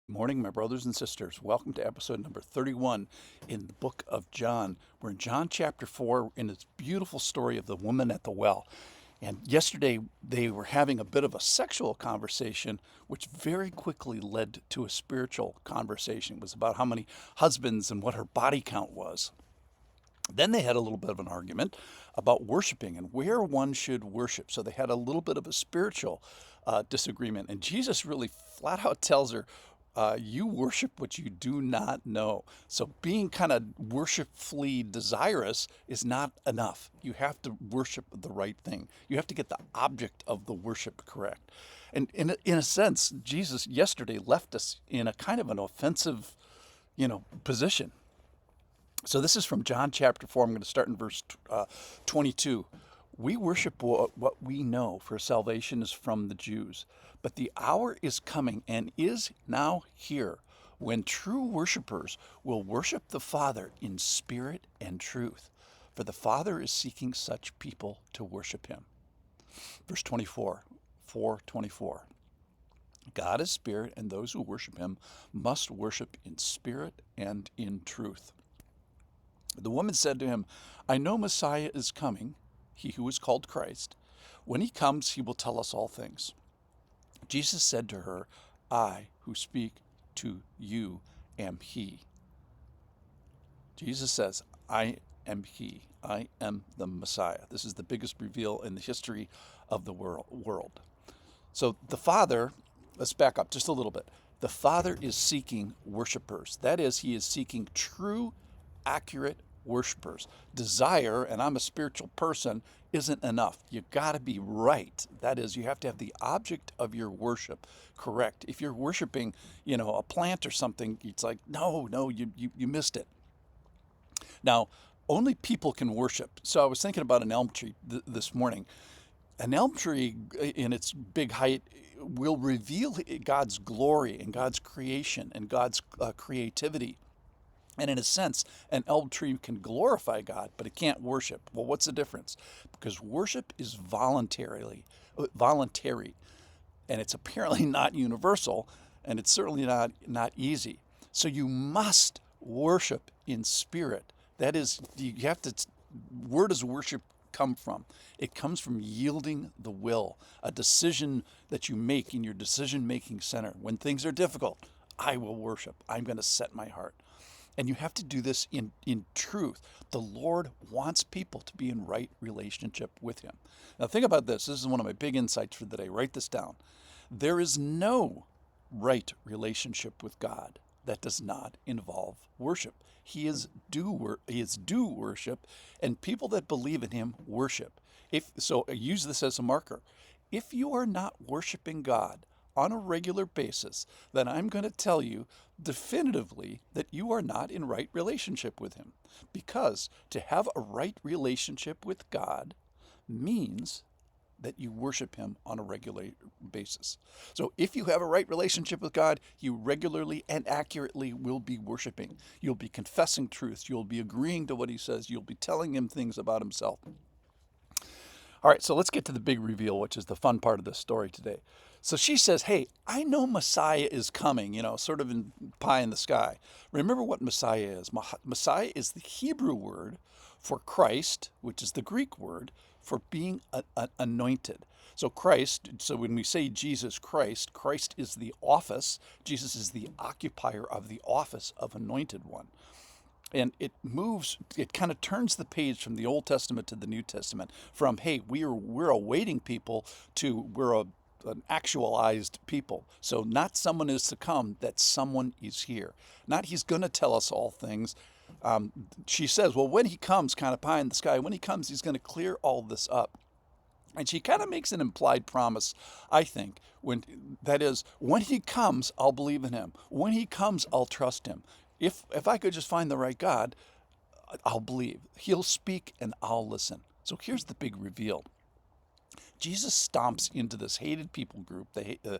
Morning, my brothers and sisters. Welcome to episode number 31 in the book of John. We're in John chapter 4 in this beautiful story of the woman at the well. And yesterday they were having a bit of a sexual conversation, which very quickly led to a spiritual conversation. It was about how many husbands and what her body count was. Then they had a little bit of an argument about worshiping and where one should worship. So they had a little bit of a spiritual disagreement. And Jesus really flat out tells her, you worship what you do not know. So being kind of worshipfully desirous is not enough. You have to worship the right thing. You have to get the object of the worship correct. And in a sense, Jesus yesterday left us in a kind of an offensive, position. So this is from John chapter 4. I'm going to start in verse 22. We worship what we know, for salvation is from the Jews. But the hour is coming and is now here when true worshipers will worship the Father in spirit and truth. For the Father is seeking such people to worship him. Verse 24, 4:24. God is spirit, and those who worship him must worship in spirit and in truth. The woman said to him, I know Messiah is coming, he who is called Christ. When he comes, he will tell us all things. Jesus said to her, I who speak to you am he. Jesus says, I am he. I am the Messiah. This is the biggest reveal in the history of the world. So the Father, let's back up just a little bit. The Father is seeking worshipers. That is, he is seeking true, accurate worshipers. Desire, and I'm a spiritual person, isn't enough. You got to be right. That is, you have to have the object of your worship correct. If you're worshiping, a plant or something, it's like, no, you missed it. Now, only people can worship. So I was thinking about an elm tree this morning. An elm tree in its big height will reveal God's glory and God's creation and God's creativity. And in a sense, an elm tree can glorify God, but it can't worship. Well, what's the difference? Because worship is voluntary, and it's apparently not universal, and it's certainly not easy. So you must worship in spirit. That is, you have to. Where does worship come from? It comes from yielding the will, a decision that you make in your decision-making center. When things are difficult, I will worship. I'm going to set my heart. And you have to do this in truth. The Lord wants people to be in right relationship with him. Now think about this. This is one of my big insights for the day. Write this down. There is no right relationship with God that does not involve worship. He is due worship, and people that believe in him worship. I use this as a marker. If you are not worshiping God on a regular basis, then I'm going to tell you definitively that you are not in right relationship with him. Because to have a right relationship with God means that you worship him on a regular basis. So if you have a right relationship with God, you regularly and accurately will be worshiping. You'll be confessing truths. You'll be agreeing to what he says. You'll be telling him things about himself. All right, so let's get to the big reveal, which is the fun part of this story today. So she says, hey, I know Messiah is coming, sort of in pie in the sky. Remember what Messiah is. Messiah is the Hebrew word for Christ, which is the Greek word for being anointed. So when we say Jesus Christ, Christ is the office. Jesus is the occupier of the office of anointed one. And it kind of turns the page from the Old Testament to the New Testament, from, hey, we're awaiting people, to an actualized people. So not someone is to come, that someone is here. Not he's going to tell us all things. She says, well, when he comes, kind of pie in the sky, when he comes, he's going to clear all this up. And she kind of makes an implied promise, I think, when he comes, I'll believe in him. When he comes, I'll trust him. If I could just find the right God, I'll believe. He'll speak and I'll listen. So here's the big reveal. Jesus stomps into this hated people group, the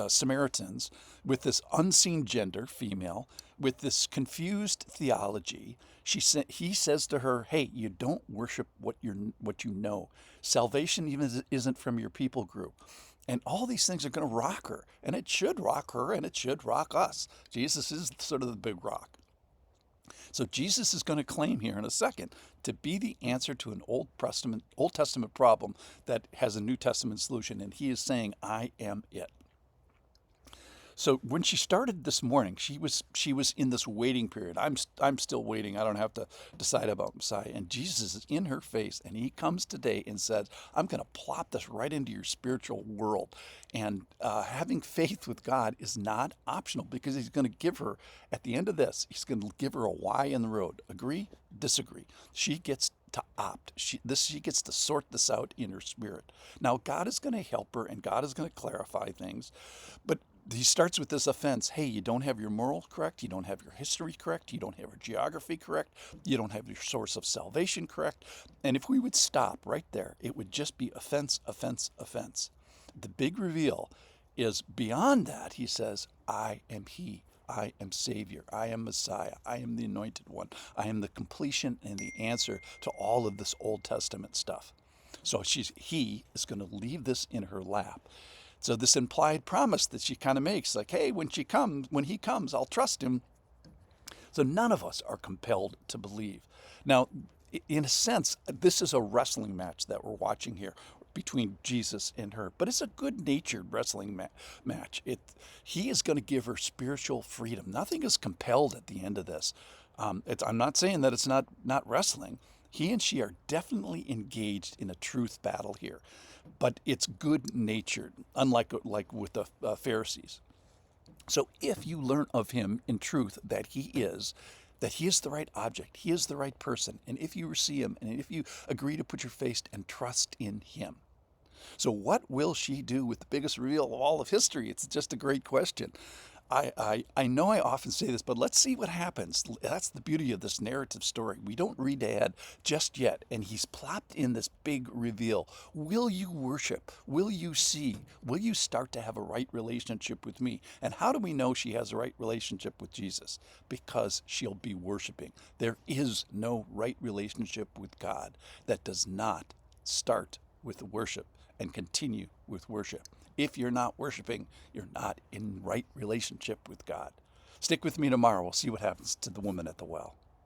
Samaritans, with this unseen gender, female, with this confused theology. He says to her, hey, you don't worship what you know. Salvation even isn't from your people group. And all these things are going to rock her. And it should rock her and it should rock us. Jesus is sort of the big rock. So Jesus is going to claim here in a second to be the answer to an Old Testament problem that has a New Testament solution. And he is saying, I am it. So when she started this morning, she was in this waiting period. I'm still waiting. I don't have to decide about Messiah. And Jesus is in her face, and he comes today and says, "I'm going to plop this right into your spiritual world." And having faith with God is not optional because he's going to give her at the end of this. He's going to give her a Y in the road. Agree? Disagree? She gets to opt. She gets to sort this out in her spirit. Now God is going to help her, and God is going to clarify things, but he starts with this offense. Hey, you don't have your moral correct. You don't have your history correct. You don't have your geography correct. You don't have your source of salvation correct. And if we would stop right there, it would just be offense, offense, offense. The big reveal is beyond that. He says, I am he. I am Savior. I am Messiah. I am the Anointed One. I am the completion and the answer to all of this Old Testament stuff. So he is going to leave this in her lap. So this implied promise that she kind of makes, like, hey, when he comes, I'll trust him. So none of us are compelled to believe. Now, in a sense, this is a wrestling match that we're watching here between Jesus and her, but it's a good-natured wrestling match. He is going to give her spiritual freedom. Nothing is compelled at the end of this. I'm not saying that it's not wrestling. He and she are definitely engaged in a truth battle here, but it's good-natured, unlike with the Pharisees. So if you learn of him in truth that he is the right object, he is the right person, and if you see him, and if you agree to put your faith and trust in him. So what will she do with the biggest reveal of all of history? It's just a great question. I know I often say this, but let's see what happens. That's the beauty of this narrative story. We don't read ahead just yet, and he's plopped in this big reveal. Will you worship? Will you see? Will you start to have a right relationship with me? And how do we know she has a right relationship with Jesus? Because she'll be worshiping. There is no right relationship with God that does not start with worship and continue with worship. If you're not worshiping, you're not in right relationship with God. Stick with me tomorrow. We'll see what happens to the woman at the well.